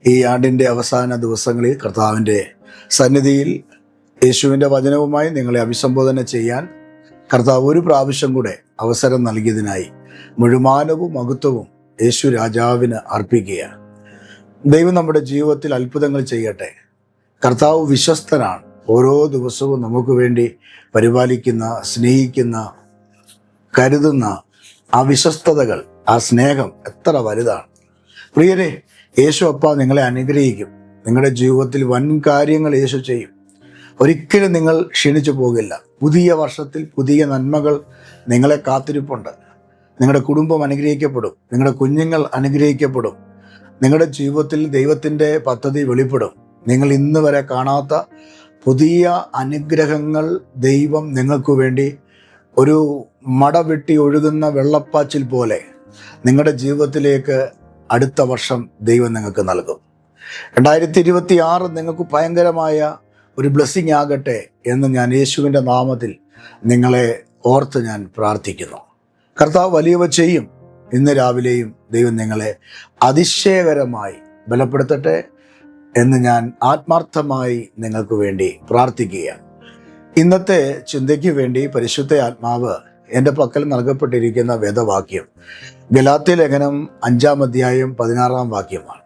ഈ ആണ്ടിൻ്റെ അവസാന ദിവസങ്ങളിൽ കർത്താവിൻ്റെ സന്നിധിയിൽ യേശുവിൻ്റെ വചനവുമായി നിങ്ങളെ അഭിസംബോധന ചെയ്യാൻ കർത്താവ് ഒരു പ്രാവശ്യം കൂടെ അവസരം നൽകിയതിനായി മുഴുമാനവും മഹത്വവും യേശു രാജാവിന് അർപ്പിക്കുകയാണ്. ദൈവം നമ്മുടെ ജീവിതത്തിൽ അത്ഭുതങ്ങൾ ചെയ്യട്ടെ. കർത്താവ് വിശ്വസ്തനാണ്. ഓരോ ദിവസവും നമുക്ക് വേണ്ടി പരിപാലിക്കുന്ന, സ്നേഹിക്കുന്ന, കരുതുന്ന ആ വിശ്വസ്തതകൾ, ആ സ്നേഹം എത്ര വലുതാണ്. പ്രിയരെ, യേശു അപ്പ നിങ്ങളെ അനുഗ്രഹിക്കും. നിങ്ങളുടെ ജീവിതത്തിൽ വൻ കാര്യങ്ങൾ യേശു ചെയ്യും. ഒരിക്കലും നിങ്ങൾ ക്ഷീണിച്ചു പോകില്ല. പുതിയ വർഷത്തിൽ പുതിയ നന്മകൾ നിങ്ങളെ കാത്തിരിപ്പുണ്ട്. നിങ്ങളുടെ കുടുംബം അനുഗ്രഹിക്കപ്പെടും. നിങ്ങളുടെ കുഞ്ഞുങ്ങൾ അനുഗ്രഹിക്കപ്പെടും. നിങ്ങളുടെ ജീവിതത്തിൽ ദൈവത്തിൻ്റെ പദ്ധതി വെളിപ്പെടും. നിങ്ങൾ ഇന്ന് വരെ കാണാത്ത പുതിയ അനുഗ്രഹങ്ങൾ ദൈവം നിങ്ങൾക്ക് വേണ്ടി ഒരു മട വെട്ടി ഒഴുകുന്ന വെള്ളപ്പാച്ചിൽ പോലെ നിങ്ങളുടെ ജീവിതത്തിലേക്ക് അടുത്ത വർഷം ദൈവം നിങ്ങൾക്ക് നൽകും. 2026 നിങ്ങൾക്ക് ഭയങ്കരമായ ഒരു ബ്ലെസ്സിങ് ആകട്ടെ എന്ന് ഞാൻ യേശുവിൻ്റെ നാമത്തിൽ നിങ്ങളെ ഓർത്ത് ഞാൻ പ്രാർത്ഥിക്കുന്നു. കർത്താവ് വലിയവ ചെയ്യും. ഇന്ന് രാവിലെയും ദൈവം നിങ്ങളെ അതിശയകരമായി ബലപ്പെടുത്തട്ടെ എന്ന് ഞാൻ ആത്മാർത്ഥമായി നിങ്ങൾക്ക് വേണ്ടി പ്രാർത്ഥിക്കുകയാണ്. ഇന്നത്തെ ചിന്തയ്ക്ക് വേണ്ടി പരിശുദ്ധ ആത്മാവ് എൻ്റെ പക്കൽ നൽകപ്പെട്ടിരിക്കുന്ന വേദവാക്യം ഗലാത്യ ലേഖനം 5-ാം അധ്യായം 16-ാം വാക്യമാണ്.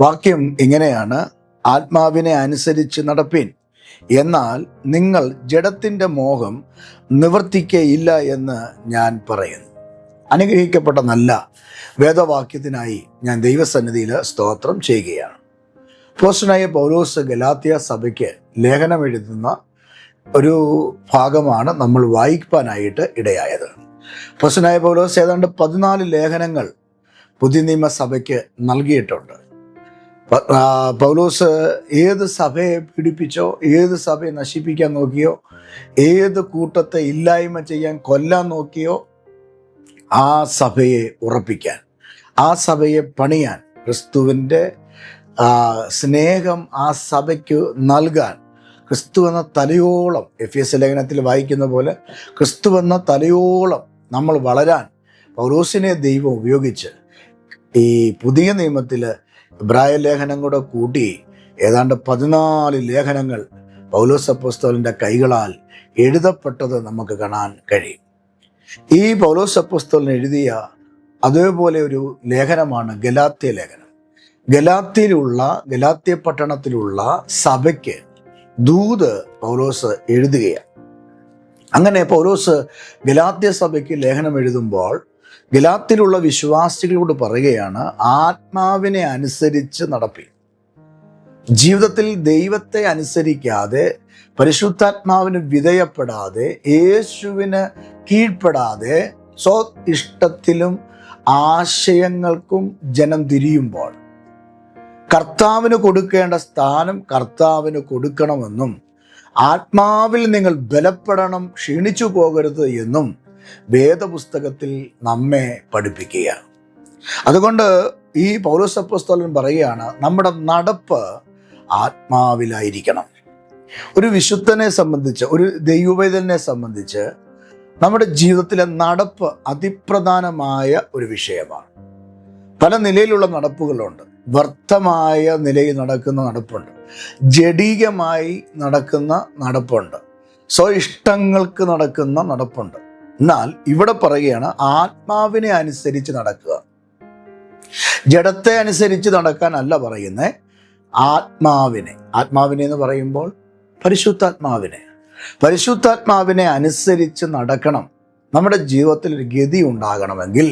വാക്യം ഇങ്ങനെയാണ്: ആത്മാവിനെ അനുസരിച്ച് നടപ്പിൻ, എന്നാൽ നിങ്ങൾ ജഡത്തിൻ്റെ മോഹം നിവർത്തിക്കയില്ല എന്ന് ഞാൻ പറയുന്നു. അനുഗ്രഹിക്കപ്പെട്ട നല്ല വേദവാക്യത്തിനായി ഞാൻ ദൈവസന്നിധിയിൽ സ്തോത്രം ചെയ്യുകയാണ്. അപ്പോസ്തലനായ പൗലോസ് ഗലാത്യ സഭയ്ക്ക് ലേഖനം എഴുതുന്ന ഒരു ഭാഗമാണ് നമ്മൾ വായിക്കാനായിട്ട് ഇടയായത്. അപ്പോസ്തലനായ പൗലോസ് ഏതാണ്ട് 14 ലേഖനങ്ങൾ പുതിയ നിയമസഭയ്ക്ക് നൽകിയിട്ടുണ്ട്. പൗലോസ് ഏത് സഭയെ പീഡിപ്പിച്ചോ, ഏത് സഭയെ നശിപ്പിക്കാൻ നോക്കിയോ, ഏത് കൂട്ടത്തെ ഇല്ലായ്മ ചെയ്യാൻ, കൊല്ലാൻ നോക്കിയോ, ആ സഭയെ ഉറപ്പിക്കാൻ, ആ സഭയെ പണിയാൻ, ക്രിസ്തുവിൻ്റെ സ്നേഹം ആ സഭയ്ക്ക് നൽകാൻ, ക്രിസ്തു എന്ന തലയോളം, എഫേസ്യ ലേഖനത്തിൽ വായിക്കുന്ന പോലെ ക്രിസ്തു എന്ന തലയോളം നമ്മൾ വളരാൻ പൗലോസിനെ ദൈവം ഉപയോഗിച്ച് ഈ പുതിയ നിയമത്തിൽ എബ്രായ ലേഖനം കൂടെ കൂട്ടി ഏതാണ്ട് 14 ലേഖനങ്ങൾ പൗലോസ് അപ്പോസ്തലൻ്റെ കൈകളാൽ എഴുതപ്പെട്ടത് നമുക്ക് കാണാൻ കഴിയും. ഈ പൗലോസ് അപ്പോസ്തലൻ എഴുതിയ അതേപോലെ ഒരു ലേഖനമാണ് ഗലാത്യ ലേഖനം. ഗലാത്യ പട്ടണത്തിലുള്ള സഭയ്ക്ക് ദൂത് പൗലോസ് എഴുതുകയാണ്. അങ്ങനെ പൗലോസ് ഗലാത്യ സഭയ്ക്ക് ലേഖനം എഴുതുമ്പോൾ ഗലാത്യയിലുള്ള വിശ്വാസികളോട് പറയുകയാണ്: ആത്മാവിനെ അനുസരിച്ച് നടപ്പി. ജീവിതത്തിൽ ദൈവത്തെ അനുസരിക്കാതെ, പരിശുദ്ധാത്മാവിന് വിധേയപ്പെടാതെ, യേശുവിന് കീഴ്പ്പെടാതെ, സ്വ ഇഷ്ടത്തിലും ആശയങ്ങൾക്കും ജനം തിരിയുമ്പോൾ കർത്താവിന് കൊടുക്കേണ്ട സ്ഥാനം കർത്താവിന് കൊടുക്കണമെന്നും, ആത്മാവിൽ നിങ്ങൾ ബലപ്പെടണം, ക്ഷീണിച്ചു പോകരുത് എന്നും വേദപുസ്തകത്തിൽ നമ്മെ പഠിപ്പിക്കുക. അതുകൊണ്ട് ഈ പൗലോസ് അപ്പോസ്തലൻ പറയുകയാണ്, നമ്മുടെ നടപ്പ് ആത്മാവിലായിരിക്കണം. ഒരു വിശുദ്ധനെ സംബന്ധിച്ച്, ഒരു ദൈവവേദനെ സംബന്ധിച്ച് നമ്മുടെ ജീവിതത്തിലെ നടപ്പ് അതിപ്രധാനമായ ഒരു വിഷയമാണ്. പല നിലയിലുള്ള നടപ്പുകളുണ്ട്. വ്യർത്ഥമായ നിലയിൽ നടക്കുന്ന നടപ്പുണ്ട്, ജഡികമായി നടക്കുന്ന നടപ്പുണ്ട്, സ്വഇഷ്ടങ്ങൾക്ക് നടക്കുന്ന നടപ്പുണ്ട്. എന്നാൽ ഇവിടെ പറയുകയാണ് ആത്മാവിനെ അനുസരിച്ച് നടക്കുക. ജഡത്തെ അനുസരിച്ച് നടക്കാനല്ല പറയുന്നത്, ആത്മാവിനെ എന്ന് പറയുമ്പോൾ പരിശുദ്ധാത്മാവിനെ അനുസരിച്ച് നടക്കണം. നമ്മുടെ ജീവിതത്തിൽ ഒരു ഗതി ഉണ്ടാകണമെങ്കിൽ,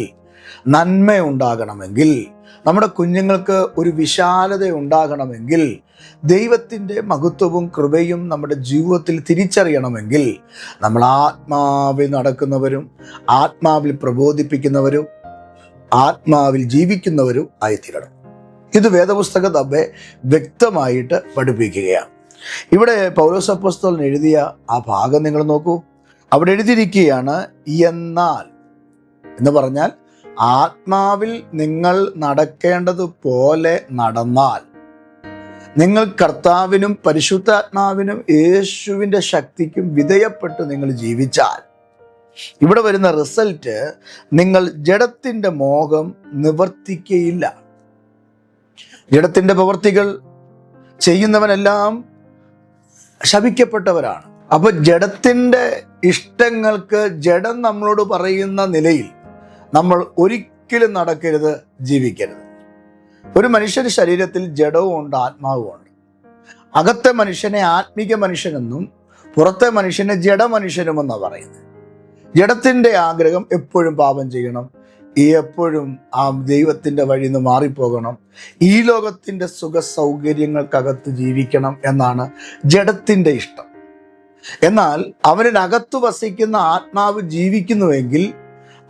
നന്മ ഉണ്ടാകണമെങ്കിൽ, നമ്മുടെ കുഞ്ഞുങ്ങൾക്ക് ഒരു വിശാലത ഉണ്ടാകണമെങ്കിൽ, ദൈവത്തിൻ്റെ മഹത്വവും കൃപയും നമ്മുടെ ജീവിതത്തിൽ തിരിച്ചറിയണമെങ്കിൽ നമ്മൾ ആത്മാവിൽ നടക്കുന്നവരും, ആത്മാവിൽ പ്രബോധിപ്പിക്കുന്നവരും, ആത്മാവിൽ ജീവിക്കുന്നവരും ആയിത്തീരണം. ഇത് വേദപുസ്തകം നമ്മെ വ്യക്തമായിട്ട് പഠിപ്പിക്കുകയാണ്. ഇവിടെ പൗലോസ് അപ്പോസ്തലൻ എഴുതിയ ആ ഭാഗം നിങ്ങൾ നോക്കൂ. അവിടെ എഴുതിയിരിക്കുകയാണ്, എന്നാൽ എന്ന് പറഞ്ഞാൽ ആത്മാവിൽ നിങ്ങൾ നടക്കേണ്ടതുപോലെ നടന്നാൽ, നിങ്ങൾ കർത്താവിനും പരിശുദ്ധാത്മാവിനും യേശുവിൻ്റെ ശക്തിക്കും വിധേയപ്പെട്ട് നിങ്ങൾ ജീവിച്ചാൽ, ഇവിടെ വരുന്ന റിസൾട്ട് നിങ്ങൾ ജഡത്തിൻ്റെ മോഹം നിവർത്തിക്കയില്ല. ജഡത്തിൻ്റെ പ്രവൃത്തികൾ ചെയ്യുന്നവനെല്ലാം ശപിക്കപ്പെട്ടവരാണ്. അപ്പൊ ജഡത്തിൻ്റെ ഇഷ്ടങ്ങൾക്ക് ജഡം നമ്മളോട് പറയുന്ന നിലയിൽ നമ്മൾ ഒരിക്കലും നടക്കരുത്, ജീവിക്കരുത്. ഒരു മനുഷ്യന്റെ ശരീരത്തിൽ ജഡവും ഉണ്ട്, ആത്മാവും ഉണ്ട്. അകത്തെ മനുഷ്യനെ ആത്മീക മനുഷ്യനെന്നും പുറത്തെ മനുഷ്യനെ ജഡമനുഷ്യനുമെന്നാണ് പറയുന്നത്. ജഡത്തിൻ്റെ ആഗ്രഹം എപ്പോഴും പാപം ചെയ്യണം, എപ്പോഴും ആ ദൈവത്തിൻ്റെ വഴിയിൽ നിന്ന് മാറിപ്പോകണം, ഈ ലോകത്തിൻ്റെ സുഖ സൗകര്യങ്ങൾക്കകത്ത് ജീവിക്കണം എന്നാണ് ജഡത്തിൻ്റെ ഇഷ്ടം. എന്നാൽ അവനകത്ത് വസിക്കുന്ന ആത്മാവ് ജീവിക്കുന്നുവെങ്കിൽ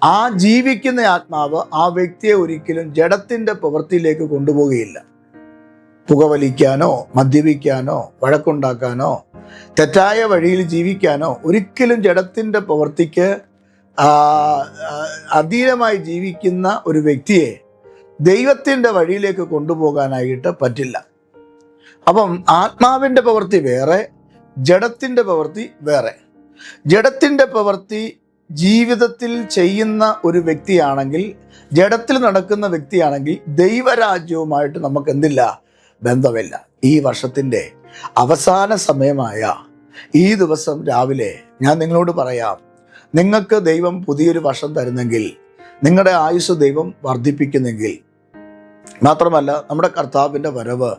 ആ ജീവിക്കുന്ന ആത്മാവ് ആ വ്യക്തിയെ ഒരിക്കലും ജഡത്തിൻ്റെ പ്രവൃത്തിയിലേക്ക് കൊണ്ടുപോവുകയില്ല. പുകവലിക്കാനോ മദ്യപിക്കാനോ വഴക്കുണ്ടാക്കാനോ തെറ്റായ വഴിയിൽ ജീവിക്കാനോ ഒരിക്കലും ജഡത്തിൻ്റെ പ്രവൃത്തിക്ക് അധീനമായി ജീവിക്കുന്ന ഒരു വ്യക്തിയെ ദൈവത്തിൻ്റെ വഴിയിലേക്ക് കൊണ്ടുപോകാനായിട്ട് പറ്റില്ല. അപ്പം ആത്മാവിൻ്റെ പ്രവൃത്തി വേറെ, ജഡത്തിൻ്റെ പ്രവൃത്തി വേറെ. ജഡത്തിൻ്റെ പ്രവൃത്തി ജീവിതത്തിൽ ചെയ്യുന്ന ഒരു വ്യക്തിയാണെങ്കിൽ, ജഡത്തിൽ നടക്കുന്ന വ്യക്തിയാണെങ്കിൽ ദൈവരാജ്യവുമായിട്ട് നമുക്ക് എന്തില്ല, ബന്ധമില്ല. ഈ വർഷത്തിൻ്റെ അവസാന സമയമായ ഈ ദിവസം രാവിലെ ഞാൻ നിങ്ങളോട് പറയാം, നിങ്ങൾക്ക് ദൈവം പുതിയൊരു വർഷം തരുന്നെങ്കിൽ, നിങ്ങളുടെ ആയുസ് ദൈവം വർദ്ധിപ്പിക്കുന്നെങ്കിൽ, മാത്രമല്ല നമ്മുടെ കർത്താവിൻ്റെ വരവ്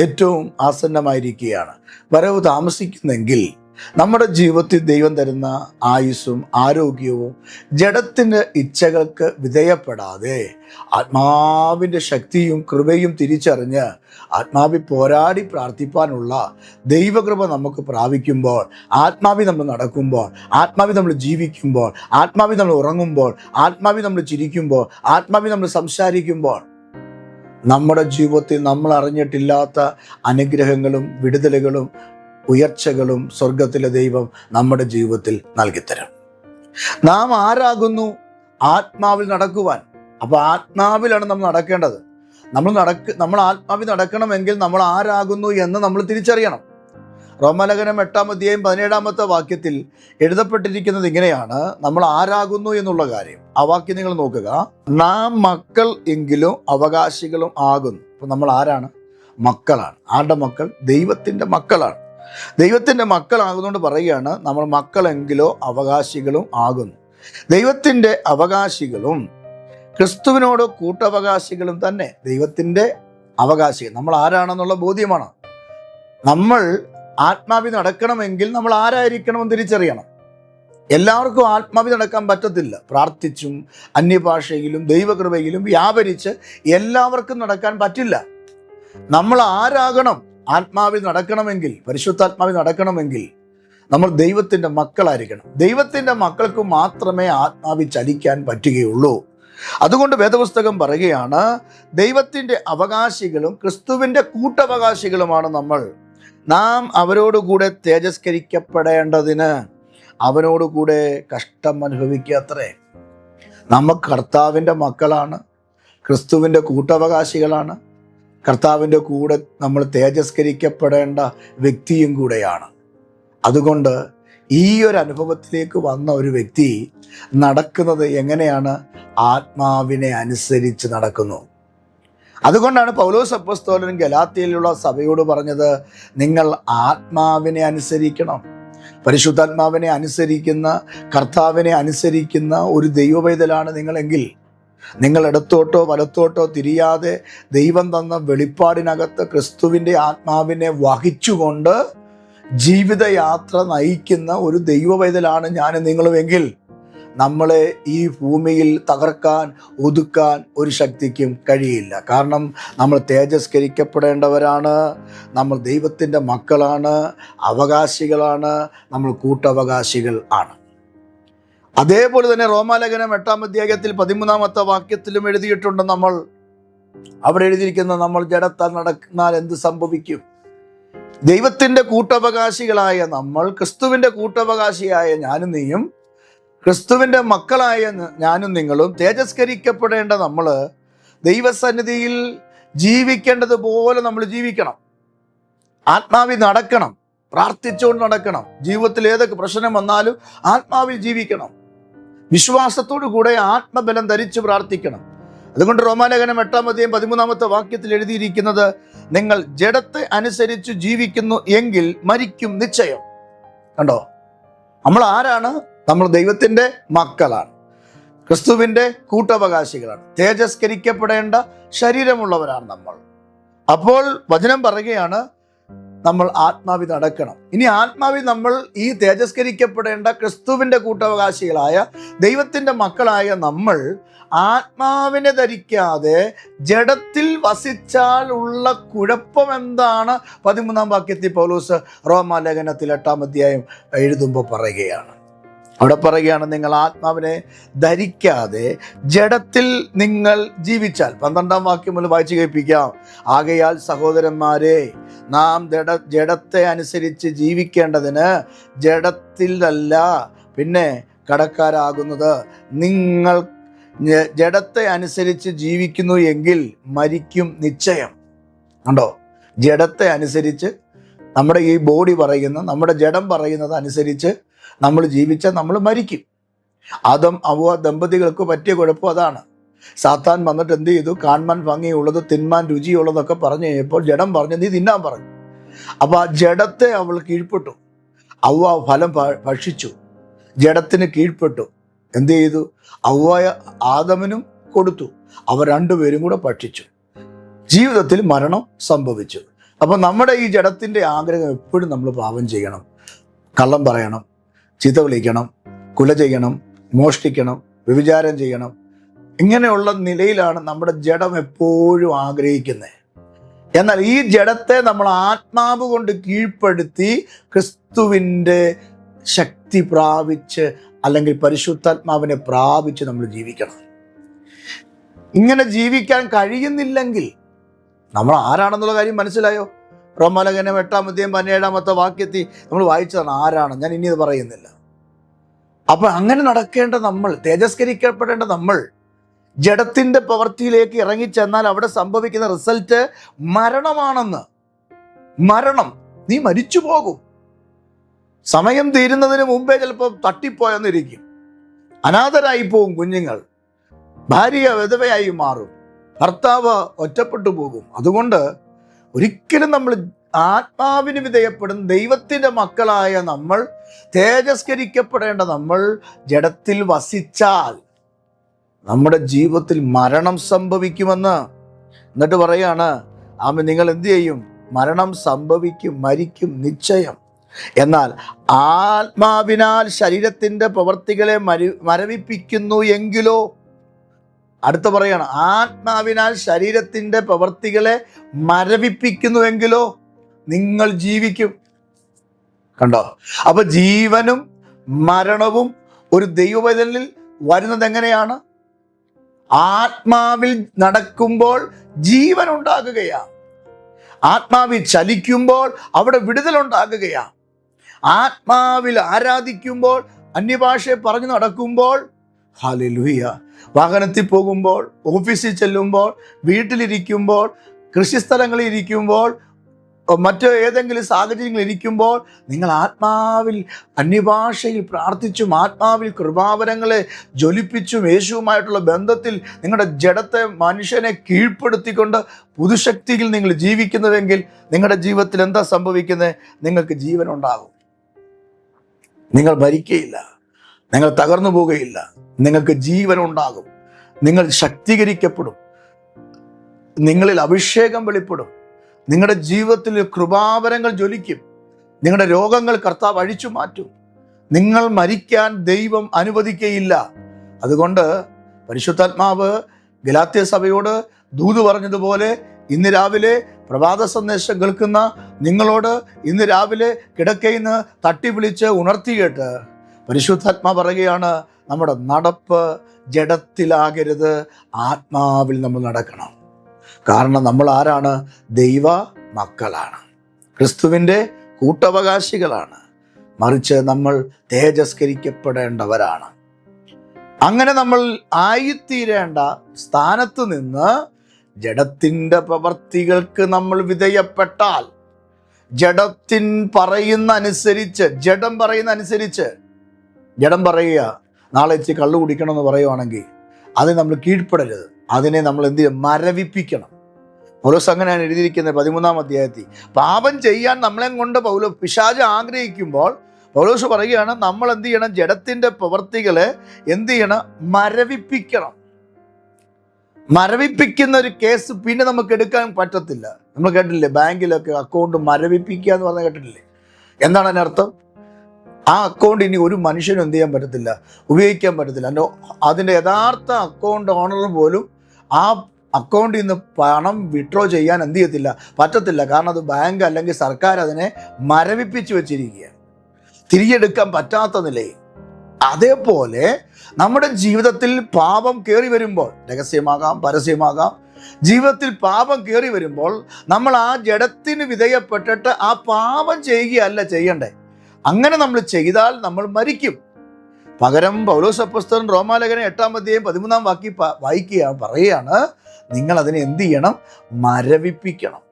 ഏറ്റവും ആസന്നമായിരിക്കുകയാണ്. വരവ് താമസിക്കുന്നെങ്കിൽ നമ്മുടെ ജീവിതത്തിൽ ദൈവം തരുന്ന ആയുസ്സും ആരോഗ്യവും ജഡത്തിൻ്റെ ഇച്ഛകൾക്ക് വിധേയപ്പെടാതെ ആത്മാവിൻ്റെ ശക്തിയും കൃപയും തിരിച്ചറിഞ്ഞ് ആത്മാവിൽ പോരാടി പ്രാർത്ഥിപ്പാനുള്ള ദൈവകൃപ നമുക്ക് പ്രാപിക്കുമ്പോൾ, ആത്മാവിൽ നമ്മൾ നടക്കുമ്പോൾ, ആത്മാവിൽ നമ്മൾ ജീവിക്കുമ്പോൾ, ആത്മാവിൽ നമ്മൾ ഉറങ്ങുമ്പോൾ, ആത്മാവിൽ നമ്മൾ ചിരിക്കുമ്പോൾ, ആത്മാവിൽ നമ്മൾ സംസാരിക്കുമ്പോൾ നമ്മുടെ ജീവിതത്തിൽ നമ്മൾ അറിഞ്ഞിട്ടില്ലാത്ത അനുഗ്രഹങ്ങളും വിടുതലുകളും ഉയർച്ചകളും സ്വർഗത്തിലെ ദൈവം നമ്മുടെ ജീവിതത്തിൽ നൽകിത്തരും. നാം ആരാകുന്നു? ആത്മാവിൽ നടക്കുവാൻ. അപ്പൊ ആത്മാവിലാണ് നമ്മൾ നടക്കേണ്ടത്. നമ്മൾ ആത്മാവിൽ നടക്കണമെങ്കിൽ നമ്മൾ ആരാകുന്നു എന്ന് നമ്മൾ തിരിച്ചറിയണം. റോമാലേഖനം 8-17 വാക്യത്തിൽ എഴുതപ്പെട്ടിരിക്കുന്നത് ഇങ്ങനെയാണ്, നമ്മൾ ആരാകുന്നു എന്നുള്ള കാര്യം. ആ വാക്യം നിങ്ങൾ നോക്കുക. നാം മക്കൾ എങ്കിലും അവകാശികളും ആകുന്നു. അപ്പൊ നമ്മൾ ആരാണ്? മക്കളാണ്. ആരുടെ മക്കൾ? ദൈവത്തിൻ്റെ മക്കളാണ്. ദൈവത്തിൻ്റെ മക്കളാകുന്നതുകൊണ്ട് പറയുകയാണ്, നമ്മൾ മക്കളെങ്കിലോ അവകാശികളും ആകുന്നു. ദൈവത്തിൻ്റെ അവകാശികളും ക്രിസ്തുവിനോട് കൂട്ടവകാശികളും തന്നെ. ദൈവത്തിൻ്റെ അവകാശികൾ നമ്മൾ ആരാണെന്നുള്ള ബോധ്യമാണ്. നമ്മൾ ആത്മാവിൽ നടക്കണമെങ്കിൽ നമ്മൾ ആരായിരിക്കണമെന്ന് തിരിച്ചറിയണം. എല്ലാവർക്കും ആത്മാവിൽ നടക്കാൻ പറ്റത്തില്ല. പ്രാർത്ഥിച്ചും അന്യഭാഷയിലും ദൈവകൃപയിലും വ്യാപരിച്ച് എല്ലാവർക്കും നടക്കാൻ പറ്റില്ല. നമ്മൾ ആരാകണം? ആത്മാവിൽ നടക്കണമെങ്കിൽ, പരിശുദ്ധാത്മാവിൽ നടക്കണമെങ്കിൽ നമ്മൾ ദൈവത്തിൻ്റെ മക്കളായിരിക്കണം. ദൈവത്തിൻ്റെ മക്കൾക്ക് മാത്രമേ ആത്മാവിൽ ചലിക്കാൻ പറ്റുകയുള്ളൂ. അതുകൊണ്ട് വേദപുസ്തകം പറയുകയാണ്, ദൈവത്തിൻ്റെ അവകാശികളും ക്രിസ്തുവിൻ്റെ കൂട്ടവകാശികളുമാണ് നമ്മൾ. നാം അവരോടുകൂടെ തേജസ്കരിക്കപ്പെടേണ്ടതിന് അവനോടുകൂടെ കഷ്ടം അനുഭവിക്കാത്രേ. നമുക്ക് കർത്താവിൻ്റെ മക്കളാണ്, ക്രിസ്തുവിൻ്റെ കൂട്ടവകാശികളാണ്, കർത്താവിൻ്റെ കൂടെ നമ്മൾ തേജസ്കരിക്കപ്പെടേണ്ട വ്യക്തിയും കൂടെയാണ്. അതുകൊണ്ട് ഈ ഒരു അനുഭവത്തിലേക്ക് വന്ന ഒരു വ്യക്തി നടക്കുന്നത് എങ്ങനെയാണ്? ആത്മാവിനെ അനുസരിച്ച് നടക്കുന്നു. അതുകൊണ്ടാണ് പൗലോസ് അപ്പോസ്തലൻ ഗലാത്യയിലുള്ള സഭയോട് പറഞ്ഞത്, നിങ്ങൾ ആത്മാവിനെ അനുസരിക്കണം. പരിശുദ്ധാത്മാവിനെ അനുസരിക്കുന്ന, കർത്താവിനെ അനുസരിക്കുന്ന ഒരു ദൈവപൈതലാണ് നിങ്ങളെങ്കിൽ, നിങ്ങൾ ഇടത്തോട്ടോ വലത്തോട്ടോ തിരിയാതെ ദൈവം തന്ന വെളിപ്പാടിനകത്ത് ക്രിസ്തുവിൻ്റെ ആത്മാവിനെ വഹിച്ചുകൊണ്ട് ജീവിതയാത്ര നയിക്കുന്ന ഒരു ദൈവപൈതലാണ് ഞാനും നിങ്ങളുമെങ്കിൽ, നമ്മളെ ഈ ഭൂമിയിൽ തകർക്കാൻ ഒതുക്കാൻ ഒരു ശക്തിക്കും കഴിയില്ല. കാരണം നമ്മൾ തേജസ്കരിക്കപ്പെടേണ്ടവരാണ്, നമ്മൾ ദൈവത്തിൻ്റെ മക്കളാണ്, അവകാശികളാണ്, നമ്മൾ കൂട്ടവകാശികൾ ആണ്. അതേപോലെ തന്നെ റോമാലേഖനം 8-13 വാക്യത്തിലും എഴുതിയിട്ടുണ്ട്. അവിടെ എഴുതിയിരിക്കുന്ന, നമ്മൾ ജഡത്താൽ നടന്നാൽ എന്ത് സംഭവിക്കും? ദൈവത്തിൻ്റെ കൂട്ടവകാശികളായ നമ്മൾ, ക്രിസ്തുവിൻ്റെ കൂട്ടവകാശിയായ ഞാനും നീയും, ക്രിസ്തുവിൻ്റെ മക്കളായ ഞാനും നിങ്ങളും തേജസ്കരിക്കപ്പെടേണ്ട നമ്മൾ ദൈവസന്നിധിയിൽ ജീവിക്കേണ്ടതുപോലെ നമ്മൾ ജീവിക്കണം. ആത്മാവിൽ നടക്കണം, പ്രാർത്ഥിച്ചുകൊണ്ട് നടക്കണം. ജീവിതത്തിൽ ഏതൊക്കെ പ്രശ്നം വന്നാലും ആത്മാവിൽ ജീവിക്കണം. വിശ്വാസത്തോടു കൂടെ ആത്മബലം ധരിച്ച് പ്രാർത്ഥിക്കണം. അതുകൊണ്ട് റോമാലേഖനം 8:13 എഴുതിയിരിക്കുന്നത്, നിങ്ങൾ ജഡത്തെ അനുസരിച്ച് ജീവിക്കുന്നു എങ്കിൽ മരിക്കും നിശ്ചയം. കണ്ടോ, നമ്മൾ ആരാണ്? നമ്മൾ ദൈവത്തിൻ്റെ മക്കളാണ്, ക്രിസ്തുവിൻ്റെ കൂട്ടവകാശികളാണ്, തേജസ്കരിക്കപ്പെടേണ്ട ശരീരമുള്ളവരാണ് നമ്മൾ. അപ്പോൾ വചനം പറയുകയാണ്, നമ്മൾ ആത്മാവിൽ നടക്കണം. ഇനി ആത്മാവിൽ നമ്മൾ ഈ തേജസ്കരിക്കപ്പെടേണ്ട ക്രിസ്തുവിൻ്റെ കൂട്ടവകാശികളായ ദൈവത്തിൻ്റെ മക്കളായ നമ്മൾ ആത്മാവിനെ ധരിക്കാതെ ജഡത്തിൽ വസിച്ചാൽ ഉള്ള കുഴപ്പം എന്താണ്? 13 വാക്യത്തിൽ പൗലോസ് റോമാലേഖനത്തിൽ 8 എഴുതുമ്പോൾ പറയുകയാണ്. അവിടെ പറയുകയാണ്, നിങ്ങൾ ആത്മാവിനെ ധരിക്കാതെ ജഡത്തിൽ നിങ്ങൾ ജീവിച്ചാൽ. 12 വാക്യം മുതൽ വായിച്ചു കേൾപ്പിക്കാം. ആകയാൽ സഹോദരന്മാരെ, നാം ജഡത്തെ അനുസരിച്ച് ജീവിക്കേണ്ടതിന് ജഡത്തിലല്ല പിന്നെ കടക്കാരാകുന്നത്. നിങ്ങൾ ജഡത്തെ അനുസരിച്ച് ജീവിക്കുന്നു എങ്കിൽ മരിക്കും നിശ്ചയം. കണ്ടോ, ജഡത്തെ അനുസരിച്ച് നമ്മുടെ ഈ ബോഡി പറയുന്ന, നമ്മുടെ ജഡം പറയുന്നത് അനുസരിച്ച് നമ്മൾ ജീവിച്ചാൽ നമ്മൾ മരിക്കും. ആദം ഹവ്വ ദമ്പതികൾക്ക് പറ്റിയ കുഴപ്പം അതാണ്. സാത്താൻ വന്നിട്ട് എന്ത് ചെയ്തു? കാണാൻ ഭംഗിയുള്ളത്, തിന്മാൻ രുചിയുള്ളതൊക്കെ പറഞ്ഞു കഴിഞ്ഞപ്പോൾ ജഡം പറഞ്ഞു, നീ തിന്നാൻ പറഞ്ഞു. അപ്പൊ ആ ജഡത്തെ അവൾ കീഴ്പ്പെട്ടു. ഹവ്വ ഫലം ഭക്ഷിച്ചു, ജഡത്തിന് കീഴ്പ്പെട്ടു. എന്ത് ചെയ്തു? ഹവ്വ ആദമിനും കൊടുത്തു, അവർ രണ്ടുപേരും കൂടെ ഭക്ഷിച്ചു. ജീവിതത്തിൽ മരണം സംഭവിച്ചു. അപ്പൊ നമ്മുടെ ഈ ജഡത്തിന്റെ ആഗ്രഹം എപ്പോഴും നമ്മൾ പാപം ചെയ്യണം, കള്ളം പറയണം, ചീത്ത വിളിക്കണം, കുല ചെയ്യണം, മോഷ്ടിക്കണം, വ്യഭിചാരം ചെയ്യണം. ഇങ്ങനെയുള്ള നിലയിലാണ് നമ്മുടെ ജഡം എപ്പോഴും ആഗ്രഹിക്കുന്നത്. എന്നാൽ ഈ ജഡത്തെ നമ്മൾ ആത്മാവ് കൊണ്ട് കീഴ്പ്പെടുത്തി ക്രിസ്തുവിൻ്റെ ശക്തി പ്രാപിച്ച്, അല്ലെങ്കിൽ പരിശുദ്ധാത്മാവിനെ പ്രാപിച്ച് നമ്മൾ ജീവിക്കണം. ഇങ്ങനെ ജീവിക്കാൻ കഴിയുന്നില്ലെങ്കിൽ നമ്മൾ ആരാണെന്നുള്ള കാര്യം മനസ്സിലായോ? റോമാലേഖനം 8:17 വാക്യത്തിൽ നമ്മൾ വായിച്ചതാണ് ആരാണ്. ഞാൻ ഇനി ഇത് പറയുന്നില്ല. അപ്പൊ അങ്ങനെ നടക്കേണ്ട നമ്മൾ, തേജസ്കരിക്കപ്പെടേണ്ട നമ്മൾ ജഡത്തിന്റെ പ്രവൃത്തിയിലേക്ക് ഇറങ്ങിച്ചെന്നാൽ അവിടെ സംഭവിക്കുന്ന റിസൾട്ട് മരണമാണെന്ന്. മരണം, നീ മരിച്ചു പോകും. സമയം തീരുന്നതിന് മുമ്പേ ചിലപ്പോൾ തട്ടിപ്പോയെന്നിരിക്കും, അനാഥരായി പോവും കുഞ്ഞുങ്ങൾ, ഭാര്യ വിധവയായി മാറും, ഭർത്താവ് ഒറ്റപ്പെട്ടു പോകും. അതുകൊണ്ട് ഒരിക്കലും നമ്മൾ ആത്മാവിന് വിധേയപ്പെടുന്ന ദൈവത്തിൻ്റെ മക്കളായ നമ്മൾ, തേജസ്കരിക്കപ്പെടേണ്ട നമ്മൾ ജഡത്തിൽ വസിച്ചാൽ നമ്മുടെ ജീവിതത്തിൽ മരണം സംഭവിക്കുമെന്ന്. എന്നിട്ട് പറയാണ്, ആമേൻ, നിങ്ങൾ എന്ത് ചെയ്യും? മരണം സംഭവിക്കും, മരിക്കും നിശ്ചയം. എന്നാൽ ആത്മാവിനാൽ ശരീരത്തിൻ്റെ പ്രവൃത്തികളെ മരവിപ്പിക്കുന്നു എങ്കിലോ, അടുത്ത പറയാണ്, ആത്മാവിനാൽ ശരീരത്തിൻ്റെ പ്രവൃത്തികളെ മരവിപ്പിക്കുന്നുവെങ്കിലോ നിങ്ങൾ ജീവിക്കും. കണ്ടോ? അപ്പൊ ജീവനും മരണവും ഒരു ദൈവവചനത്തിൽ വരുന്നത് എങ്ങനെയാണ്? ആത്മാവിൽ നടക്കുമ്പോൾ ജീവൻ ഉണ്ടാകുകയാണ്, ആത്മാവിൽ ചലിക്കുമ്പോൾ അവിടെ വിടുതലുണ്ടാകുകയാണ്, ആത്മാവിൽ ആരാധിക്കുമ്പോൾ, അന്യഭാഷയെ പറഞ്ഞു നടക്കുമ്പോൾ, ഹല്ലേലൂയ, വാഹനത്തിൽ പോകുമ്പോൾ, ഓഫീസിൽ ചെല്ലുമ്പോൾ, വീട്ടിലിരിക്കുമ്പോൾ, കൃഷിസ്ഥലങ്ങളിൽ ഇരിക്കുമ്പോൾ, മറ്റ് ഏതെങ്കിലും സാഹചര്യങ്ങളിൽ ഇരിക്കുമ്പോൾ നിങ്ങൾ ആത്മാവിൽ അന്യഭാഷയിൽ പ്രാർത്ഥിച്ചും ആത്മാവിൽ കൃപാവരങ്ങളെ ജ്വലിപ്പിച്ചും യേശുവുമായിട്ടുള്ള ബന്ധത്തിൽ നിങ്ങളുടെ ജഡത്തെ, മനുഷ്യനെ കീഴ്പ്പെടുത്തിക്കൊണ്ട് പുതുശക്തിയിൽ നിങ്ങൾ ജീവിക്കുന്നുവെങ്കിൽ നിങ്ങളുടെ ജീവിതത്തിൽ എന്താ സംഭവിക്കുന്നത്? നിങ്ങൾക്ക് ജീവൻ ഉണ്ടാകും, നിങ്ങൾ മരിക്കയില്ല, നിങ്ങൾ തകർന്നു പോവുകയില്ല, നിങ്ങൾക്ക് ജീവൻ ഉണ്ടാകും, നിങ്ങൾ ശക്തീകരിക്കപ്പെടും, നിങ്ങളിൽ അഭിഷേകം വെളിപ്പെടും, നിങ്ങളുടെ ജീവിതത്തിൽ കൃപാവരങ്ങൾ ജ്വലിക്കും, നിങ്ങളുടെ രോഗങ്ങൾ കർത്താവ് അഴിച്ചു മാറ്റും, നിങ്ങൾ മരിക്കാൻ ദൈവം അനുവദിക്കയില്ല. അതുകൊണ്ട് പരിശുദ്ധാത്മാവ് ഗലാത്യ സഭയോട് ദൂത് പറഞ്ഞതുപോലെ ഇന്ന് രാവിലെ പ്രഭാത സന്ദേശം കേൾക്കുന്ന നിങ്ങളോട് ഇന്ന് രാവിലെ കിടക്കയിൽ നിന്ന് തട്ടി വിളിച്ച് ഉണർത്തിയിട്ട് പരിശുദ്ധാത്മാ പറയുകയാണ്, നമ്മുടെ നടപ്പ് ജഡത്തിലാകരുത്, ആത്മാവിൽ നമ്മൾ നടക്കണം. കാരണം നമ്മൾ ആരാണ്? ദൈവ മക്കളാണ്, ക്രിസ്തുവിൻ്റെ കൂട്ടവകാശികളാണ്, മറിച്ച് നമ്മൾ തേജസ്കരിക്കപ്പെടേണ്ടവരാണ്. അങ്ങനെ നമ്മൾ ആയിത്തീരേണ്ട സ്ഥാനത്ത് നിന്ന് ജഡത്തിൻ്റെ പ്രവർത്തികൾക്ക് നമ്മൾ വിധേയപ്പെട്ടാൽ, ജഡത്തിൻ പറയുന്ന അനുസരിച്ച്, ജഡം പറയുന്ന അനുസരിച്ച്, ജഡം പറയുക നാളെ ഇച്ചിരി കള്ളു കുടിക്കണമെന്ന് പറയുവാണെങ്കിൽ അത് നമ്മൾ കീഴ്പ്പെടരുത്. അതിനെ നമ്മൾ എന്ത് ചെയ്യും? മരവിപ്പിക്കണം. പൗലോസ് അങ്ങനെയാണ് എഴുതിയിരിക്കുന്നത് 13-ാം അധ്യായത്തിൽ. പാപം ചെയ്യാൻ നമ്മളെ കൊണ്ട് പിശാച് ആഗ്രഹിക്കുമ്പോൾ പൗലോസ് പറയുകയാണ്, നമ്മൾ എന്ത് ചെയ്യണം? ജഡത്തിൻ്റെ പ്രവൃത്തികളെ എന്ത് ചെയ്യണം? മരവിപ്പിക്കണം. മരവിപ്പിക്കുന്ന ഒരു കേസ് പിന്നെ നമുക്ക് എടുക്കാൻ പറ്റത്തില്ല. നമ്മൾ കേട്ടില്ലേ, ബാങ്കിലൊക്കെ അക്കൗണ്ട് മരവിപ്പിക്കുക എന്ന് പറഞ്ഞാൽ കേട്ടിട്ടില്ലേ? എന്താണ് അതിനർത്ഥം? ആ അക്കൗണ്ട് ഇനി ഒരു മനുഷ്യനും എന്ത് ചെയ്യാൻ പറ്റത്തില്ല, ഉപയോഗിക്കാൻ പറ്റത്തില്ല. അതിൻ്റെ യഥാർത്ഥ അക്കൗണ്ട് ഓണർ പോലും ആ അക്കൗണ്ടിൽ നിന്ന് പണം വിഡ്രോ ചെയ്യാൻ എന്ത് ചെയ്യത്തില്ല, പറ്റത്തില്ല. കാരണം അത് ബാങ്ക് അല്ലെങ്കിൽ സർക്കാർ അതിനെ മരവിപ്പിച്ച് വെച്ചിരിക്കുകയാണ്, തിരികെടുക്കാൻ പറ്റാത്ത നിലയിൽ. അതേപോലെ നമ്മുടെ ജീവിതത്തിൽ പാപം കയറി വരുമ്പോൾ, രഹസ്യമാകാം പരസ്യമാകാം, ജീവിതത്തിൽ പാപം കയറി വരുമ്പോൾ നമ്മൾ ആ ജഡത്തിന് വിധേയപ്പെട്ടിട്ട് ആ പാപം ചെയ്യുകയല്ല ചെയ്യണ്ടേ. അങ്ങനെ നമ്മൾ ചെയ്താൽ നമ്മൾ മരിക്കും. പകരം പൗലോസ് അപ്പോസ്തലൻ റോമാലേഖനം 8-ാം അധ്യായം 13-ാം വാക്യം പറയുകയാണ്, നിങ്ങൾ അതിനെ എന്ത് ചെയ്യണം? മരവിപ്പിക്കണം.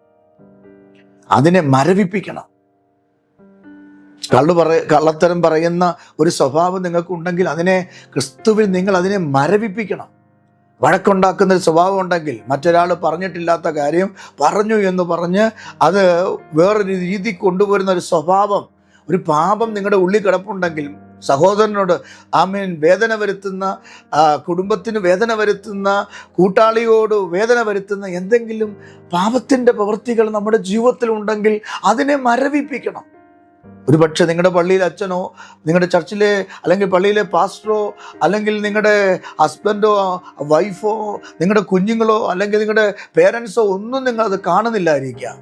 അതിനെ മരവിപ്പിക്കണം. കള്ളത്തരം പറയുന്ന ഒരു സ്വഭാവം നിങ്ങൾക്കുണ്ടെങ്കിൽ അതിനെ ക്രിസ്തുവിൽ നിങ്ങൾ അതിനെ മരവിപ്പിക്കണം. വഴക്കുണ്ടാക്കുന്ന ഒരു സ്വഭാവം ഉണ്ടെങ്കിൽ, മറ്റൊരാൾ പറഞ്ഞിട്ടില്ലാത്ത കാര്യം പറഞ്ഞു എന്ന് പറഞ്ഞ് അത് വേറൊരു രീതി കൊണ്ടുവരുന്ന ഒരു സ്വഭാവം, ഒരു പാപം നിങ്ങളുടെ ഉള്ളിൽ കിടപ്പുണ്ടെങ്കിൽ, സഹോദരനോട് വേദന വരുത്തുന്ന, കുടുംബത്തിന് വേദന വരുത്തുന്ന, കൂട്ടാളിയോട് വേദന വരുത്തുന്ന എന്തെങ്കിലും പാപത്തിൻ്റെ പ്രവൃത്തികൾ നമ്മുടെ ജീവിതത്തിൽ ഉണ്ടെങ്കിൽ അതിനെ മരവിപ്പിക്കണം. ഒരു പക്ഷേ നിങ്ങളുടെ പള്ളിയിലെ അച്ഛനോ, നിങ്ങളുടെ ചർച്ചിലെ അല്ലെങ്കിൽ പള്ളിയിലെ പാസ്റ്ററോ, അല്ലെങ്കിൽ നിങ്ങളുടെ ഹസ്ബൻഡോ വൈഫോ, നിങ്ങളുടെ കുഞ്ഞുങ്ങളോ അല്ലെങ്കിൽ നിങ്ങളുടെ പേരൻസോ ഒന്നും നിങ്ങളത് കാണുന്നില്ലായിരിക്കാം.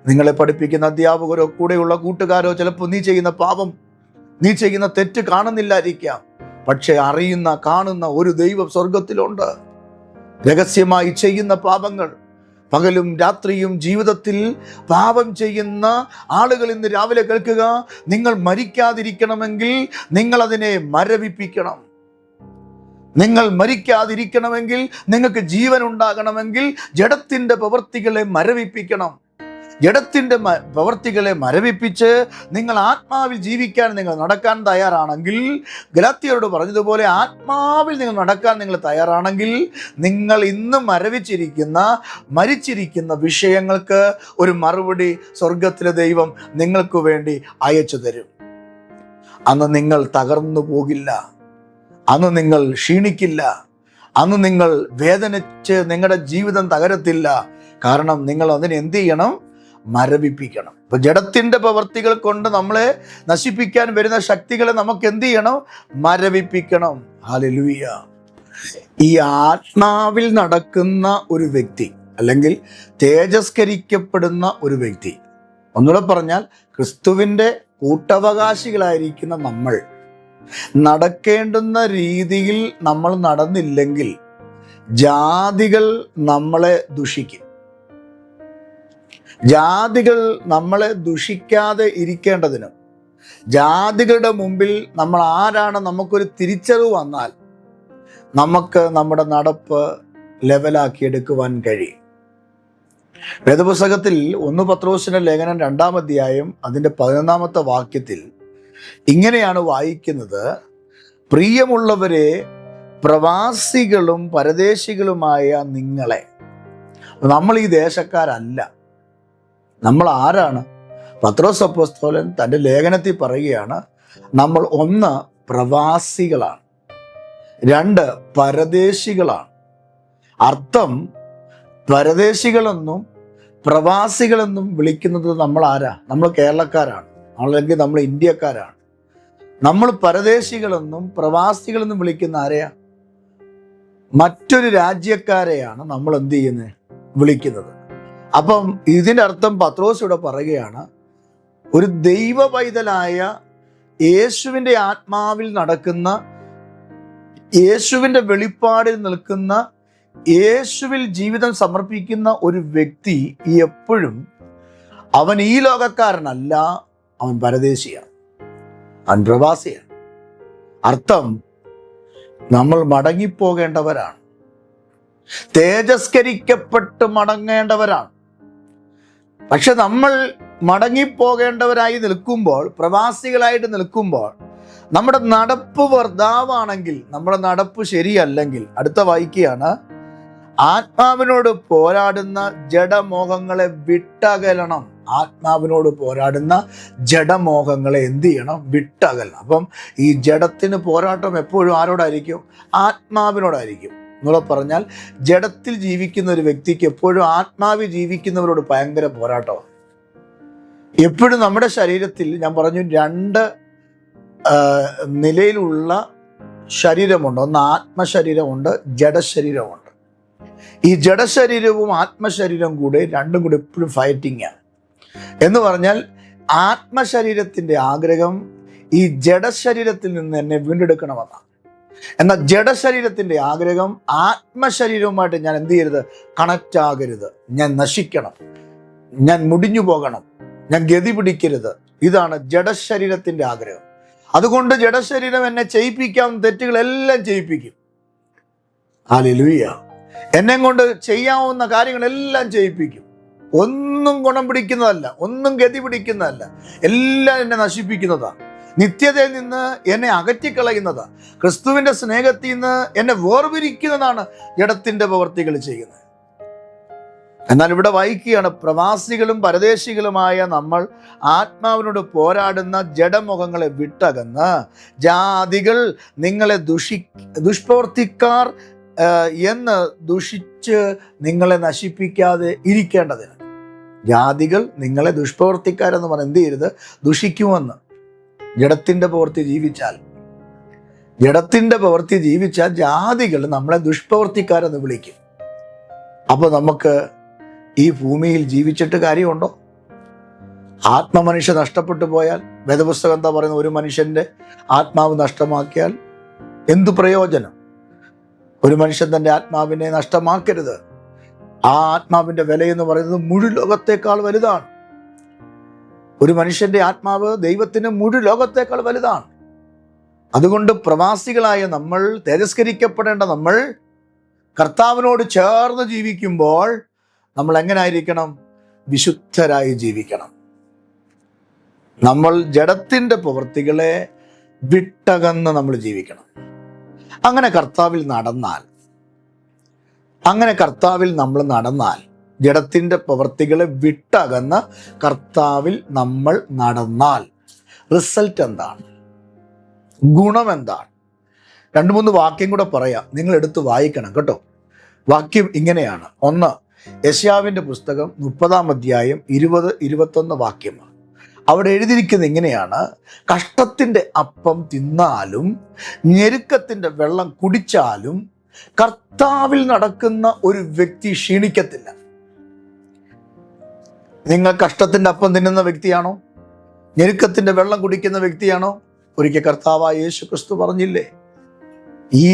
നിങ്ങളെ പഠിപ്പിക്കുന്ന അധ്യാപകരോ കൂടെയുള്ള കൂട്ടുകാരോ ചിലപ്പോൾ നീ ചെയ്യുന്ന പാപം, നീ ചെയ്യുന്ന തെറ്റ് കാണുന്നില്ലായിരിക്കാം. പക്ഷെ അറിയുന്ന, കാണുന്ന ഒരു ദൈവം സ്വർഗത്തിലുണ്ട്. രഹസ്യമായി ചെയ്യുന്ന പാപങ്ങൾ, പകലും രാത്രിയും ജീവിതത്തിൽ പാപം ചെയ്യുന്ന ആളുകൾ ഇന്ന് രാവിലെ കേൾക്കുക, നിങ്ങൾ മരിക്കാതിരിക്കണമെങ്കിൽ നിങ്ങൾ അതിനെ മരവിപ്പിക്കണം. നിങ്ങൾ മരിക്കാതിരിക്കണമെങ്കിൽ, നിങ്ങൾക്ക് ജീവൻ ഉണ്ടാകണമെങ്കിൽ ജഡത്തിൻ്റെ പ്രവൃത്തികളെ മരവിപ്പിക്കണം. ജഡത്തിൻ്റെ പ്രവൃത്തികളെ മരവിപ്പിച്ച് നിങ്ങൾ ആത്മാവിൽ ജീവിക്കാൻ നിങ്ങൾ നടക്കാൻ തയ്യാറാണെങ്കിൽ, ഗലാത്യരോട് പറഞ്ഞതുപോലെ ആത്മാവിൽ നിങ്ങൾ നടക്കാൻ നിങ്ങൾ തയ്യാറാണെങ്കിൽ, നിങ്ങൾ ഇന്ന് മരിച്ചിരിക്കുന്ന വിഷയങ്ങൾക്ക് ഒരു മറുപടി സ്വർഗത്തിലെ ദൈവം നിങ്ങൾക്ക് വേണ്ടി അയച്ചു തരും. അന്ന് നിങ്ങൾ തകർന്നു പോകില്ല, അന്ന് നിങ്ങൾ ക്ഷീണിക്കില്ല, അന്ന് നിങ്ങൾ വേദനിച്ച് നിങ്ങളുടെ ജീവിതം തകരത്തില്ല. കാരണം നിങ്ങൾ അതിനെ എന്ത് ചെയ്യണം? മരവിപ്പിക്കണം. ഇപ്പൊ ജഡത്തിന്റെ പ്രവൃത്തികൾ കൊണ്ട് നമ്മളെ നശിപ്പിക്കാൻ വരുന്ന ശക്തികളെ നമുക്ക് എന്ത് ചെയ്യണം? മരവിപ്പിക്കണം. ഹല്ലേലൂയ. ഈ ആത്മാവിൽ നടക്കുന്ന ഒരു വ്യക്തി അല്ലെങ്കിൽ തേജസ്കരിക്കപ്പെടുന്ന ഒരു വ്യക്തി, ഒന്നുകൂടെ പറഞ്ഞാൽ ക്രിസ്തുവിൻ്റെ കൂട്ടവകാശികളായിരിക്കുന്ന നമ്മൾ നടക്കേണ്ടുന്ന രീതിയിൽ നമ്മൾ നടന്നില്ലെങ്കിൽ ജാതികൾ നമ്മളെ ദുഷിക്കും. ജാതികൾ നമ്മളെ ദുഷിക്കാതെ ഇരിക്കേണ്ടതിനും, ജാതികളുടെ മുമ്പിൽ നമ്മൾ ആരാണ് നമുക്കൊരു തിരിച്ചറിവ് വന്നാൽ നമുക്ക് നമ്മുടെ നടപ്പ് ലെവലാക്കി എടുക്കുവാൻ കഴിയും. വേദപുസ്തകത്തിൽ 1 പത്രോസിന്റെ ലേഖനം 2-ാം അധ്യായം അതിൻ്റെ 11-ാമത്തെ വാക്യത്തിൽ ഇങ്ങനെയാണ് വായിക്കുന്നത്, പ്രിയമുള്ളവരെ, പ്രവാസികളും പരദേശികളുമായ നിങ്ങളെ. നമ്മൾ ഈ ദേശക്കാരല്ല. നമ്മൾ ആരാണ്? പത്രോസ് അപ്പോസ്തലൻ തൻ്റെ ലേഖനത്തിൽ പറയുകയാണ്, നമ്മൾ 1 പ്രവാസികളാണ്, 2 പരദേശികളാണ്. അർത്ഥം, പരദേശികളെന്നും പ്രവാസികളെന്നും വിളിക്കുന്നത് നമ്മൾ ആരാ? നമ്മൾ കേരളക്കാരാണ്, അല്ലെങ്കിൽ നമ്മൾ ഇന്ത്യക്കാരാണ്. നമ്മൾ പരദേശികളെന്നും പ്രവാസികളെന്നും വിളിക്കുന്ന ആരെയാ? മറ്റൊരു രാജ്യക്കാരെയാണ് നമ്മൾ എന്ത് ചെയ്യുന്നത്? വിളിക്കുന്നത്. അപ്പം ഇതിൻ്റെ അർത്ഥം പത്രോസ് ഇവിടെ പറയുകയാണ്, ഒരു ദൈവ പൈതലായ യേശുവിൻ്റെ ആത്മാവിൽ നടക്കുന്ന, യേശുവിൻ്റെ വെളിപ്പാടിൽ നിൽക്കുന്ന, യേശുവിൽ ജീവിതം സമർപ്പിക്കുന്ന ഒരു വ്യക്തി എപ്പോഴും അവൻ ഈ ലോകക്കാരനല്ല, അവൻ പരദേശിയാണ്, അവൻ പ്രവാസിയാണ്. അർത്ഥം, നമ്മൾ മടങ്ങിപ്പോകേണ്ടവരാണ്, തേജസ്കരിക്കപ്പെട്ട് മടങ്ങേണ്ടവരാണ്. പക്ഷെ നമ്മൾ മടങ്ങിപ്പോകേണ്ടവരായി നിൽക്കുമ്പോൾ, പ്രവാസികളായിട്ട് നിൽക്കുമ്പോൾ, നമ്മുടെ നടപ്പ് വർദ്ധാവാണെങ്കിൽ, നമ്മുടെ നടപ്പ് ശരിയല്ലെങ്കിൽ, അടുത്ത വായിക്കുകയാണ്, ആത്മാവിനോട് പോരാടുന്ന ജഡമോഹങ്ങളെ വിട്ടകലണം. ആത്മാവിനോട് പോരാടുന്ന ജഡമോഹങ്ങളെ എന്ത് ചെയ്യണം? വിട്ടകലണം. അപ്പം ഈ ജഡത്തിന് പോരാട്ടം എപ്പോഴും ആരോടായിരിക്കും? ആത്മാവിനോടായിരിക്കും. എന്നുള്ളത് പറഞ്ഞാൽ ജഡത്തിൽ ജീവിക്കുന്ന ഒരു വ്യക്തിക്ക് എപ്പോഴും ആത്മാവിൽ ജീവിക്കുന്നവരോട് ഭയങ്കര പോരാട്ടമാണ്. എപ്പോഴും നമ്മുടെ ശരീരത്തിൽ ഞാൻ പറഞ്ഞു 2 നിലയിലുള്ള ശരീരമുണ്ട്. ഒന്ന് ആത്മശരീരമുണ്ട്, ജഡശരീരമുണ്ട്. ഈ ജഡശരീരവും ആത്മശരീരവും കൂടെ രണ്ടും കൂടെ എപ്പോഴും ഫൈറ്റിങ്ങാണ്. എന്ന് പറഞ്ഞാൽ ആത്മശരീരത്തിൻ്റെ ആഗ്രഹം ഈ ജഡശരീരത്തിൽ നിന്ന് എന്നെ വീണ്ടെടുക്കണമെന്നാണ്. എന്നാൽ ജഡശരീരത്തിൻ്റെ ആഗ്രഹം ആത്മശരീരവുമായിട്ട് ഞാൻ എന്ത് ചെയ്യരുത്? കണക്റ്റ് ആകരുത്, ഞാൻ നശിക്കണം, ഞാൻ മുടിഞ്ഞു പോകണം, ഞാൻ ഗതി പിടിക്കരുത്. ഇതാണ് ജഡശരീരത്തിൻ്റെ ആഗ്രഹം. അതുകൊണ്ട് ജഡശരീരം എന്നെ ചെയ്യിപ്പിക്കാവുന്ന തെറ്റുകളെല്ലാം ചെയ്യിപ്പിക്കും. ഹല്ലേലൂയ. എന്നെ കൊണ്ട് ചെയ്യാവുന്ന കാര്യങ്ങളെല്ലാം ചെയ്യിപ്പിക്കും. ഒന്നും ഗുണം പിടിക്കുന്നതല്ല, ഒന്നും ഗതി പിടിക്കുന്നതല്ല, എല്ലാം എന്നെ നശിപ്പിക്കുന്നതാണ്. നിത്യതയിൽ നിന്ന് എന്നെ അകറ്റിക്കളയുന്നതാണ്. ക്രിസ്തുവിൻ്റെ സ്നേഹത്തിൽ നിന്ന് എന്നെ വേർപിരിക്കുന്നതാണ് ജഡത്തിൻ്റെ പ്രവൃത്തികൾ ചെയ്യുന്നത്. എന്നാൽ ഇവിടെ വായിക്കുകയാണ്, പ്രവാസികളും പരദേശികളുമായ നമ്മൾ ആത്മാവിനോട് പോരാടുന്ന ജഡമുഖങ്ങളെ വിട്ടകന്ന് ജാതികൾ നിങ്ങളെ ദുഷ്പ്രവർത്തിക്കാർ എന്ന് ദുഷിച്ച് നിങ്ങളെ നശിപ്പിക്കാതെ ഇരിക്കേണ്ടതിന്. ജാതികൾ നിങ്ങളെ ദുഷ്പ്രവർത്തിക്കാരെന്ന് പറഞ്ഞാൽ എന്ത് ചെയ്യരുത്? ദുഷിക്കുമെന്ന്. ജഡത്തിൻ്റെ പ്രവൃത്തി ജീവിച്ചാൽ ജാതികൾ നമ്മളെ ദുഷ്പ്രവർത്തിക്കാരെന്ന് വിളിക്കും. അപ്പോൾ നമുക്ക് ഈ ഭൂമിയിൽ ജീവിച്ചിട്ട് കാര്യമുണ്ടോ? ആത്മമനുഷ്യ നഷ്ടപ്പെട്ടു പോയാൽ, വേദപുസ്തകം എന്താ പറയുന്നത്? ഒരു മനുഷ്യൻ്റെ ആത്മാവ് നഷ്ടമാക്കിയാൽ എന്തു പ്രയോജനം? ഒരു മനുഷ്യൻ തൻ്റെ ആത്മാവിനെ നഷ്ടമാക്കരുത്. ആ ആത്മാവിൻ്റെ വിലയെന്ന് പറയുന്നത് മുഴുവൻ ലോകത്തേക്കാൾ വലുതാണ്. ഒരു മനുഷ്യൻ്റെ ആത്മാവ് ദൈവത്തിന് മുഴുവൻ ലോകത്തേക്കാൾ വലുതാണ്. അതുകൊണ്ട് പ്രവാസികളായ നമ്മൾ, തിരസ്കരിക്കപ്പെടേണ്ട നമ്മൾ, കർത്താവിനോട് ചേർന്ന് ജീവിക്കുമ്പോൾ നമ്മൾ എങ്ങനായിരിക്കണം? വിശുദ്ധരായി ജീവിക്കണം. നമ്മൾ ജഡത്തിൻ്റെ പ്രവൃത്തികളെ വിട്ടകന്ന് നമ്മൾ ജീവിക്കണം. അങ്ങനെ കർത്താവിൽ നമ്മൾ നടന്നാൽ, ജഡത്തിൻ്റെ പ്രവൃത്തികളെ വിട്ടകന്ന് കർത്താവിൽ നമ്മൾ നടന്നാൽ റിസൾട്ട് എന്താണ്? ഗുണം എന്താണ്? 2-3 വാക്യം കൂടെ പറയാം, നിങ്ങൾ എടുത്ത് വായിക്കണം കേട്ടോ. വാക്യം ഇങ്ങനെയാണ്. 1 യെശയ്യാവിൻ്റെ പുസ്തകം 30-ാം അധ്യായം 20-21 വാക്യമാണ്. അവിടെ എഴുതിയിരിക്കുന്നത് ഇങ്ങനെയാണ്: കഷ്ടത്തിൻ്റെ അപ്പം തിന്നാലും ഞെരുക്കത്തിൻ്റെ വെള്ളം കുടിച്ചാലും കർത്താവിൽ നടക്കുന്ന ഒരു വ്യക്തി ക്ഷീണിക്കത്തില്ല. നിങ്ങൾ കഷ്ടത്തിൻ്റെ അപ്പം തിന്നുന്ന വ്യക്തിയാണോ? ഞെരുക്കത്തിൻ്റെ വെള്ളം കുടിക്കുന്ന വ്യക്തിയാണോ? ഒരിക്കൽ കർത്താവായ യേശു ക്രിസ്തു പറഞ്ഞില്ലേ, ഈ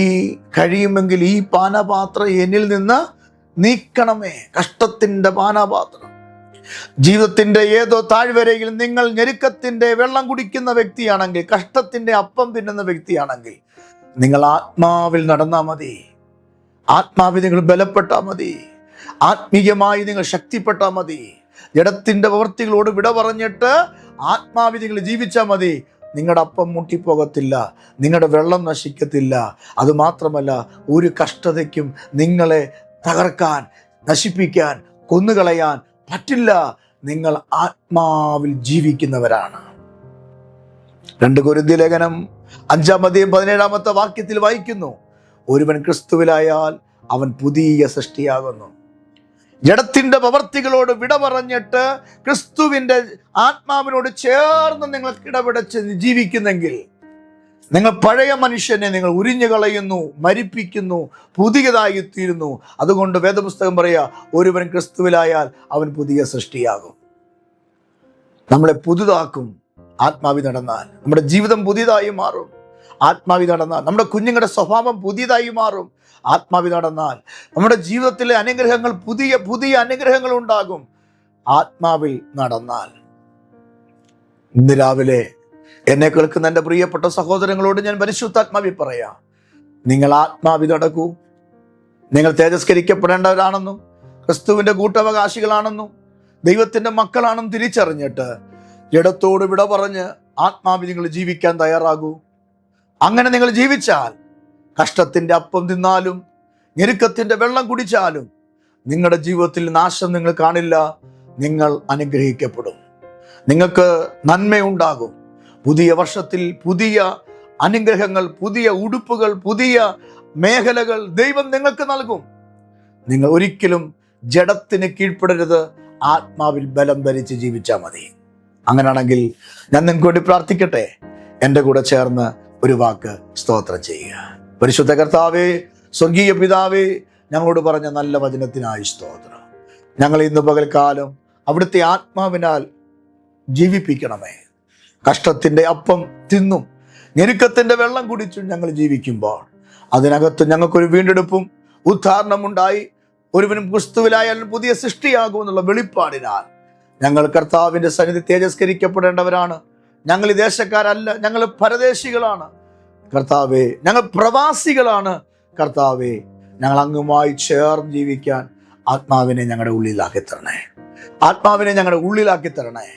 കഴിയുമെങ്കിൽ ഈ പാനപാത്രം എന്നിൽ നിന്ന് നീക്കണമേ. കഷ്ടത്തിൻ്റെ പാനപാത്രം. ജീവിതത്തിൻ്റെ ഏതോ താഴ്വരയിൽ നിങ്ങൾ ഞെരുക്കത്തിൻ്റെ വെള്ളം കുടിക്കുന്ന വ്യക്തിയാണെങ്കിൽ, കഷ്ടത്തിൻ്റെ അപ്പം തിന്നുന്ന വ്യക്തിയാണെങ്കിൽ, നിങ്ങൾ ആത്മാവിൽ നടന്നാൽ മതി. ആത്മാവിൽ നിങ്ങൾ ബലപ്പെട്ടാൽ മതി. ആത്മീയമായി നിങ്ങൾ ശക്തിപ്പെട്ടാൽ മതി. ജഡത്തിൻ്റെ പ്രവൃത്തികളോട് വിട പറഞ്ഞിട്ട് ആത്മാവിൽ നിങ്ങൾ ജീവിച്ചാൽ മതി. നിങ്ങളുടെ അപ്പം മുട്ടിപ്പോകത്തില്ല, നിങ്ങളുടെ വെള്ളം നശിക്കത്തില്ല. അതുമാത്രമല്ല, ഒരു കഷ്ടതയ്ക്കും നിങ്ങളെ തകർക്കാൻ, നശിപ്പിക്കാൻ, കൊന്നുകളയാൻ പറ്റില്ല. നിങ്ങൾ ആത്മാവിൽ ജീവിക്കുന്നവരാണ്. 2 കൊരിന്ത്യർ ലേഖനം 5-ാം അധ്യായം 17-ാമത്തെ വാക്യത്തിൽ വായിക്കുന്നു, ഒരുവൻ ക്രിസ്തുവിലായാൽ അവൻ പുതിയ സൃഷ്ടിയാകുന്നു. ജഡത്തിൻ്റെ പ്രവൃത്തികളോട് വിട പറഞ്ഞിട്ട് ക്രിസ്തുവിൻ്റെ ആത്മാവിനോട് ചേർന്ന് നിങ്ങൾക്ക് ഇടപെടച്ച് ജീവിക്കുന്നെങ്കിൽ, നിങ്ങൾ പഴയ മനുഷ്യനെ നിങ്ങൾ ഉരിഞ്ഞു കളയുന്നു, മരിപ്പിക്കുന്നു, പുതിയതായി തീരുന്നു. അതുകൊണ്ട് വേദപുസ്തകം പറയാ, ഒരുവൻ ക്രിസ്തുവിലായാൽ അവൻ പുതിയ സൃഷ്ടിയാകും. നമ്മളെ പുതുതാക്കും ആത്മാവി നടന്നാൽ. നമ്മുടെ ജീവിതം പുതിയതായി മാറും ആത്മാവി നടന്നാൽ. നമ്മുടെ കുഞ്ഞുങ്ങളുടെ സ്വഭാവം പുതിയതായി മാറും ആത്മാവി നടന്നാൽ. നമ്മുടെ ജീവിതത്തിലെ അനുഗ്രഹങ്ങൾ പുതിയ അനുഗ്രഹങ്ങൾ ഉണ്ടാകും ആത്മാവിൽ നടന്നാൽ. ഇന്ന് രാവിലെ എന്നെ കേൾക്കുന്ന എൻ്റെ പ്രിയപ്പെട്ട സഹോദരങ്ങളോട് ഞാൻ പരിശുദ്ധാത്മാവിൽ പറയാം, നിങ്ങൾ ആത്മാവി നടക്കൂ. നിങ്ങൾ തേജസ്കരിക്കപ്പെടേണ്ടവരാണെന്നും ക്രിസ്തുവിൻ്റെ കൂട്ടവകാശികളാണെന്നും ദൈവത്തിൻ്റെ മക്കളാണെന്നും തിരിച്ചറിഞ്ഞിട്ട് ജഡത്തോട് വിട പറഞ്ഞ് ആത്മാവിൽ നിങ്ങൾ ജീവിക്കാൻ തയ്യാറാകൂ. അങ്ങനെ നിങ്ങൾ ജീവിച്ചാൽ കഷ്ടത്തിൻ്റെ അപ്പം തിന്നാലും ഞെരുക്കത്തിൻ്റെ വെള്ളം കുടിച്ചാലും നിങ്ങളുടെ ജീവിതത്തിൽ നാശം നിങ്ങൾ കാണില്ല. നിങ്ങൾ അനുഗ്രഹിക്കപ്പെടും. നിങ്ങൾക്ക് നന്മയുണ്ടാകും. പുതിയ വർഷത്തിൽ പുതിയ അനുഗ്രഹങ്ങൾ, പുതിയ ഉടുപ്പുകൾ, പുതിയ മേഖലകൾ ദൈവം നിങ്ങൾക്ക് നൽകും. നിങ്ങൾ ഒരിക്കലും ജഡത്തിന് കീഴ്പ്പെടരുത്. ആത്മാവിൽ ബലം ധരിച്ച് ജീവിച്ചാൽ മതി. അങ്ങനെയാണെങ്കിൽ ഞാൻ നിങ്ങൾക്ക് വേണ്ടി പ്രാർത്ഥിക്കട്ടെ. എൻ്റെ കൂടെ ചേർന്ന് ഒരു വാക്ക് സ്തോത്രം ചെയ്യുക. പരിശുദ്ധ കർത്താവേ, സ്വർഗീയ പിതാവേ, ഞങ്ങളോട് പറഞ്ഞ നല്ല വചനത്തിനായി സ്തോത്രം. ഞങ്ങൾ ഇന്ന് പകൽക്കാലം അവിടുത്തെ ആത്മാവിനാൽ ജീവിപ്പിക്കണമേ. കഷ്ടത്തിൻ്റെ അപ്പം തിന്നും ഞെരുക്കത്തിൻ്റെ വെള്ളം കുടിച്ചും ഞങ്ങൾ ജീവിക്കുമ്പോൾ അതിനകത്ത് ഞങ്ങൾക്കൊരു വീണ്ടെടുപ്പും ഉദ്ധാരണമുണ്ടായി ഒരുവനും ക്രിസ്തുവിലായാലും പുതിയ സൃഷ്ടിയാകുമെന്നുള്ള വെളിപ്പാടിനാൽ ഞങ്ങൾ കർത്താവിൻ്റെ സന്നിധി തേജസ്കരിക്കപ്പെടേണ്ടവരാണ്. ഞങ്ങൾ ഈ ദേശക്കാരല്ല, ഞങ്ങൾ പരദേശികളാണ് കർത്താവേ. ഞങ്ങൾ പ്രവാസികളാണ് കർത്താവേ. ഞങ്ങൾ അങ്ങുമായി ചേർന്ന് ജീവിക്കാൻ ആത്മാവിനെ ഞങ്ങളുടെ ഉള്ളിലാക്കി തരണേ. ആത്മാവിനെ ഞങ്ങളുടെ ഉള്ളിലാക്കി തരണേ.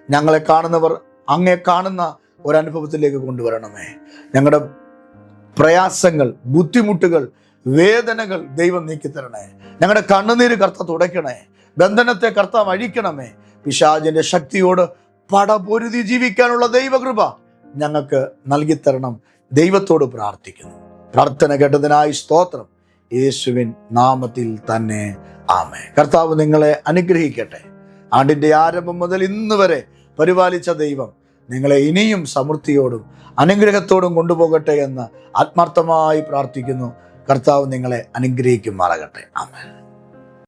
ഞങ്ങളെ കാണുന്നവർ അങ്ങേ കാണുന്ന ഒരനുഭവത്തിലേക്ക് കൊണ്ടുവരണമേ. ഞങ്ങളുടെ പ്രയാസങ്ങൾ, ബുദ്ധിമുട്ടുകൾ, വേദനകൾ ദൈവം നീക്കിത്തരണേ. ഞങ്ങളുടെ കണ്ണുനീര് കർത്താവ് തുടയ്ക്കണേ. ബന്ധനത്തെ കർത്താവ് അഴിക്കണമേ. പിശാചിന്റെ ശക്തിയോട് പടപൊരുതി ജീവിക്കാനുള്ള ദൈവകൃപ ഞങ്ങൾക്ക് നൽകിത്തരണം. ദൈവത്തോട് പ്രാർത്ഥിക്കുന്നു. പ്രാർത്ഥന കേട്ടതിനായി സ്തോത്രം. യേശുവിൻ നാമത്തിൽ തന്നെ ആമേൻ. കർത്താവ് നിങ്ങളെ അനുഗ്രഹിക്കട്ടെ. ആണ്ടിൻ്റെ ആരംഭം മുതൽ ഇന്ന് വരെ പരിപാലിച്ച ദൈവം നിങ്ങളെ ഇനിയും സമൃദ്ധിയോടും അനുഗ്രഹത്തോടും കൊണ്ടുപോകട്ടെ എന്ന് ആത്മാർത്ഥമായി പ്രാർത്ഥിക്കുന്നു. കർത്താവ് നിങ്ങളെ അനുഗ്രഹിക്കുമാറാകട്ടെ. ആമേൻ.